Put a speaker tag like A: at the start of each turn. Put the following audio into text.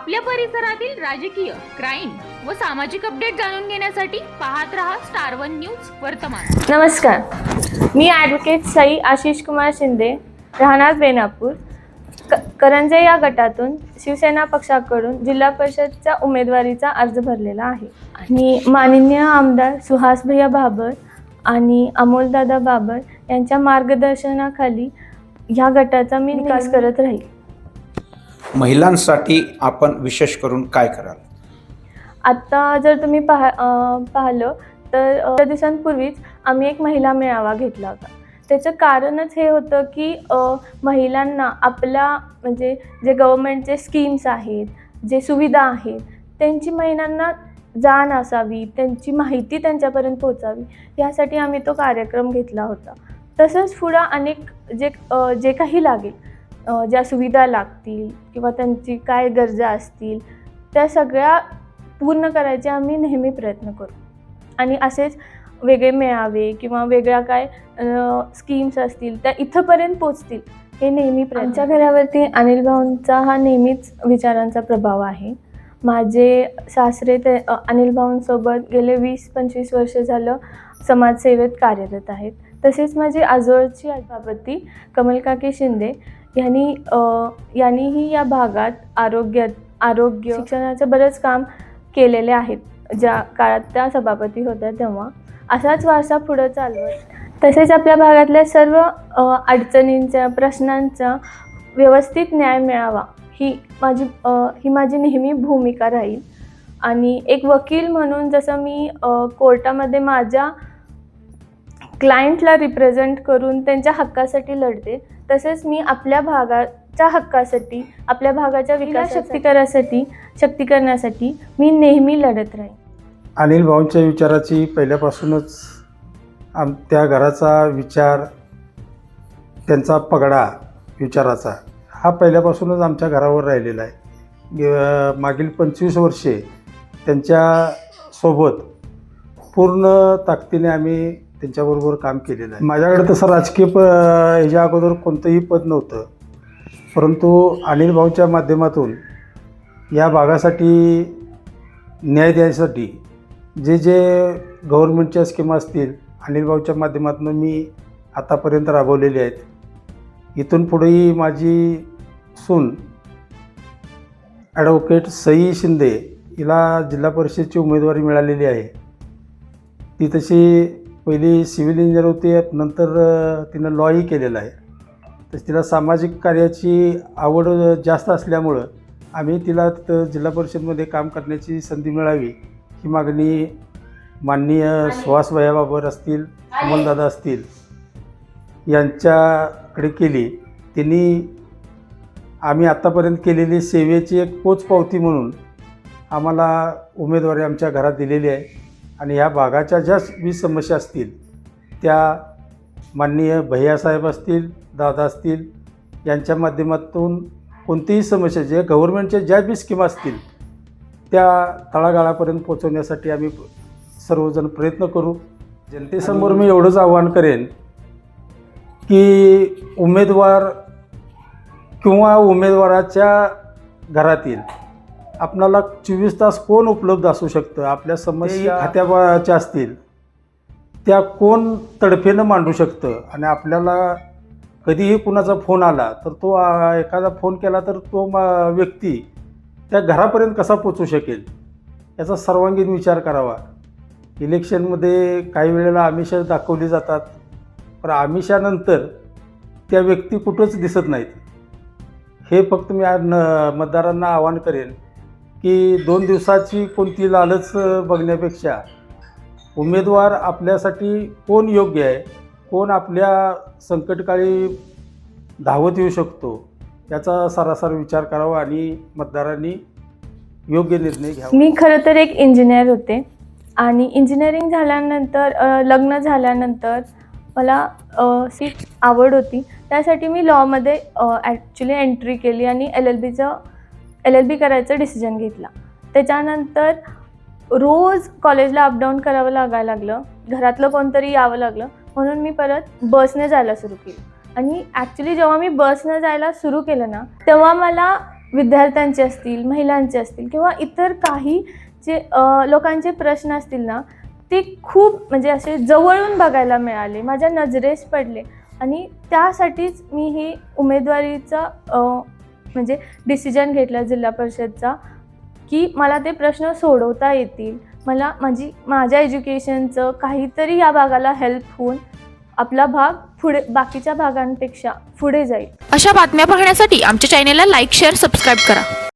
A: आपल्या परिसरातील राजकीय, क्राईम व सामाजिक अपडेट जाणून घेण्यासाठी पाहत रहा स्टार वन न्यूज वर्तमान।
B: नमस्कार, मी ॲडव्होकेट सई आशिष कुमार शिंदे, राहणार बेनापूर, करंजे या गटातून शिवसेना पक्षाकडून जिल्हा परिषदच्या उमेदवारीचा अर्ज भरलेला आहे आणि माननीय आमदार सुहास भैया बाबर आणि अमोलदादा बाबर यांच्या मार्गदर्शनाखाली ह्या गटाचा मी विकास करत राहील।
C: महिलांसाठी आपण विशेष करून काय कराल?
B: आता जर तुम्ही पाहिलं तर काही दिवसांपूर्वीच आम्ही एक महिला मेळावा घेतला होता। त्याचं कारणच हे होतं की महिलांना आपल्या म्हणजे जे गव्हर्नमेंटचे स्कीम्स आहेत, जे सुविधा आहेत, त्यांची महिलांना जाण असावी, त्यांची माहिती त्यांच्यापर्यंत पोहोचावी, यासाठी आम्ही तो कार्यक्रम घेतला होता। तसंच पुढं अनेक जे काही लागेल, ज्या सुविधा लागतील किंवा त्यांची काय गरजा असतील, त्या सगळ्या पूर्ण करायचे आम्ही नेहमी प्रयत्न करू आणि असेच वेगळे मेळावे किंवा वेगळ्या काय स्कीम्स असतील त्या इथंपर्यंत पोचतील हे नेहमी आमच्या घरावरती अनिल भाऊंचा हा नेहमीच विचारांचा प्रभाव आहे। माझे सासरे ते अनिल भाऊंसोबत गेले 20-25 वर्ष झालं समाजसेवेत कार्यरत आहेत। तसेच माझी आजोळची सभापती कमलकाकी शिंदे यांनीही या भागात आरोग्य शिक्षणाचं बरंच काम केलेले आहेत। ज्या काळात त्या सभापती होत्या तेव्हा असाच वारसा पुढं चालवत तसेच आपल्या भागातल्या सर्व अडचणींच्या प्रश्नांचा व्यवस्थित न्याय मिळावा ही माझी नेहमी भूमिका राहील। आणि एक वकील म्हणून जसं मी कोर्टामध्ये माझ्या क्लायंटला रिप्रेझेंट करून त्यांच्या हक्कासाठी लढते, तसेच मी आपल्या भागाच्या हक्कासाठी, आपल्या भागाच्या विकास शक्तीकरणासाठी मी नेहमी लढत राहीन।
D: अनिल भाऊंच्या विचाराची पहिल्यापासूनच त्या घराचा विचार, त्यांचा पगडा विचाराचा हा पहिल्यापासूनच आमच्या घरावर राहिलेला आहे। मागील 25 वर्षे त्यांच्यासोबत पूर्ण ताकदीने आम्ही त्यांच्याबरोबर काम केलेलं आहे। माझ्याकडे तसं राजकीय ह्याच्या अगोदर कोणतंही पद नव्हतं, परंतु अनिल भाऊंच्या माध्यमातून या भागासाठी न्याय द्यायसाठी जे गव्हर्नमेंटच्या स्कीम असतील अनिल भाऊच्या माध्यमातून मी आतापर्यंत राबवलेले आहेत। इथून पुढेही माझी सून ॲडव्होकेट सई शिंदे हिला जिल्हा परिषदेची उमेदवारी मिळालेली आहे। ती तशी पहिली सिव्हिल इंजिनियर होती, नंतर तिनं लॉही केलेलं आहे। तर तिला सामाजिक कार्याची आवड जास्त असल्यामुळं आम्ही तिला तिथं जिल्हा परिषदमध्ये काम करण्याची संधी मिळावी ही मागणी माननीय सुहास भैया बाबर असतील, अमोलदादा असतील यांच्याकडे केली। त्यांनी आम्ही आत्तापर्यंत केलेली सेवेची एक पोचपावती म्हणून आम्हाला उमेदवारी आमच्या घरात दिलेली आहे आणि ह्या भागाच्या ज्या 20 समस्या असतील त्या माननीय भैयासाहेब असतील, दादा असतील यांच्या माध्यमातून कोणतीही समस्या जे गव्हर्नमेंटच्या ज्या बी स्कीम असतील त्या तळागाळापर्यंत पोचवण्यासाठी आम्ही सर्वजण प्रयत्न करू। जनतेसमोर मी एवढंच आवाहन करेन की उमेदवार किंवा उमेदवाराच्या घरातील आपणाला 24 तास कोण उपलब्ध असू शकतं, आपल्या समस्या खात्याच्या असतील त्या कोण तडफेनं मांडू शकतं आणि आपल्याला कधीही कुणाचा फोन आला तर तो एखादा फोन केला तर तो व्यक्ती त्या घरापर्यंत कसा पोचू शकेल याचा सर्वांगीण विचार करावा। इलेक्शनमध्ये काही वेळेला आमिषा दाखवली जातात, पण आमिषानंतर त्या व्यक्ती कुठंच दिसत नाहीत। हे फक्त मी मतदारांना आवाहन करेन की 2 दिवसाची कोणती लालच बघण्यापेक्षा उमेदवार आपल्यासाठी कोण योग्य आहे, कोण आपल्या संकटकाळी धावत येऊ शकतो याचा सरासर विचार करावा आणि मतदारांनी योग्य निर्णय घ्यावा।
B: मी खरं तर एक इंजिनियर होते आणि इंजिनिअरिंग झाल्यानंतर लग्न झाल्यानंतर मला आवड होती, त्यासाठी मी लॉमध्ये ॲक्च्युली एंट्री केली आणि LLB करायचं डिसिजन घेतला। त्याच्यानंतर रोज कॉलेजला अपडाऊन करावं लागायला लागलं, घरातलं कोणतरी यावं लागलं, म्हणून मी परत बसने जायला सुरू केलं। आणि ॲक्च्युली जेव्हा मी बसनं जायला सुरू केलं ना तेव्हा मला विद्यार्थ्यांचे असतील, महिलांचे असतील किंवा इतर काही जे लोकांचे प्रश्न असतील ना, ते खूप म्हणजे असे जवळून बघायला मिळाले, माझ्या नजरेस पडले. आणि त्यासाठीच मी ही उमेदवारीचा म्हणजे डिसिजन घेतला जिल्हा परिषदचा, की मला ते प्रश्न सोडवता येतील, मला माझ्या एज्युकेशनचं काहीतरी या भागाला हेल्प होऊन आपला भाग पुढे बाकीच्या भागांपेक्षा पुढे जाईल.
A: अशा बातम्या पाहण्यासाठी आमच्या चॅनेलला लाईक, शेअर, सबस्क्राईब करा.